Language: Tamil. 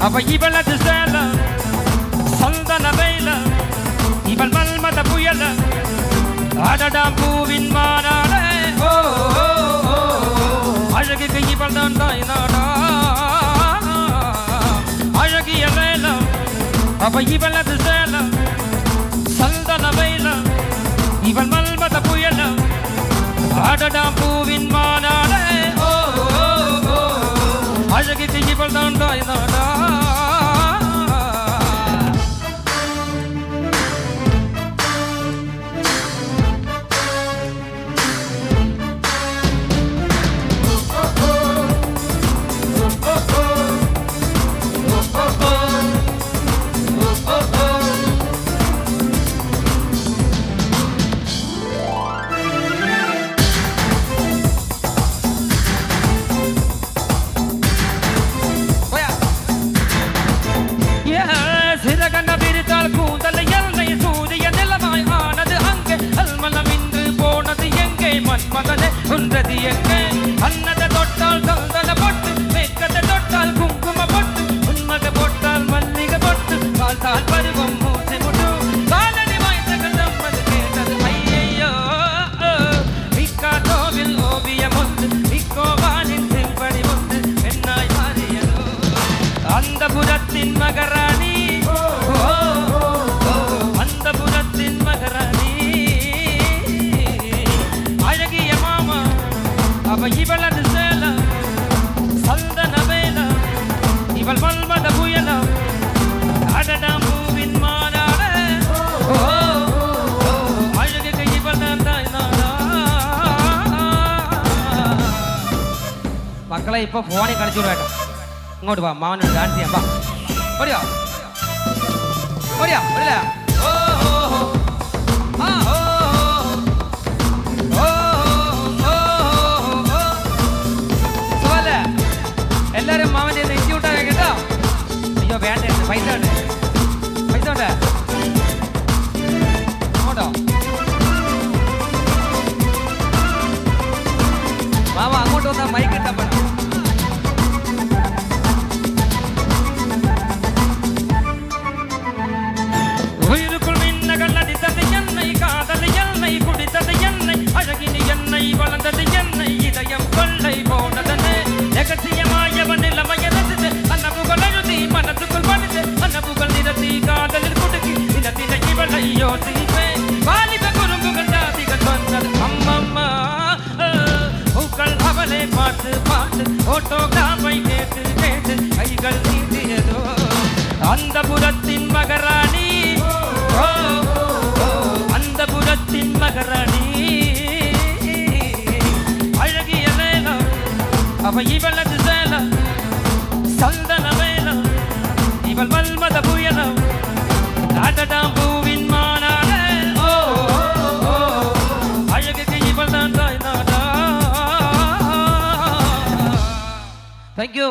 அவ இவளது சேல சந்தன வேல இவள் மல்மத புயல அடடாம் பூவின் மாறாடே அழகுக்கு இவள் தான் தாய் நாடா அழகிய வேல அவ இவளது சேல சந்தன வேல இவள் மல்மத புயல அடடாம் பூவின் மாறாடே அழகுக்கு இவள் தான் தாய் நாடா உன்றது எங்கே அன்னத தொட்டால் சந்தன பொட்டு மேற்கத தொட்டால் குங்கும பொட்டு உன்மக போட்டால் மல்லிகை பொட்டு கால்தால் பருவம் மூசை முட்டு காலடி வாய்த்தகள் நம்மது கேட்டது ஐயையோ மிக்காதோவில் ஓவியம் ஒன்று மிக்கோவானின் செம்படி ஒன்று பெண்ணாய் மாறியதோ அந்த புறத்தின் மகராணி அந்த புறத்தின் மகராணி அவ இவளது சேல சந்தன வேல இவள் மல்மத புயல அடடாம் பூவின் மாறாட அழகுக்கு இவள் தான் தாய் நாடா. மக்களை இப்போ போனை கழிச்சு விடாட்டும் இங்கோட்டு வா மாவனோட டான்ஸ் வா ஓடியா ஓடியா ஓடியா எல்லாரும் மாவன் இஞ்சி விட்டாங்க கேட்டா ஐயோ வேண்டாம் பைசா பைசா மாமா அங்கோட்டு வந்தா மைக் கிட்ட பண்ண உயிருக்குள் மின்னகள் அடித்தது என்னை காதல் என்னை குடித்தது என்னை அழகினி என்னை வளர்ந்தது என்னை இதயம் கொள்ளை போனதனே ரகசியமாயவன் நிலைமைய ரசித்து அன்னபுகள் அழுதி மனத்துக்குள் பணித்து அன்னபுகள் நிறத்தி காதலில் குடுக்கி நிலத்தின இவளை யோசிப்பேன் வாலிப குறும்புகள் ஜாதிகள் வந்தது அம்மம்மா பூக்கள் அவளை பார்த்து பார்த்து ஓட்டோகிராஃபை கேட்டு கேட்டு கைகள் நீட்டியதோ அந்த புறத்தின் மகராணி அந்த புறத்தின் மகராணி அழகிய வேலம் அவ இவளது சேல சந்தன வேல இவள் மல்மத புயல அடடாம் பூவின் மாறாட அழகுக்கு இவள் தான் தாய் நாடா. தேங்க்யூ.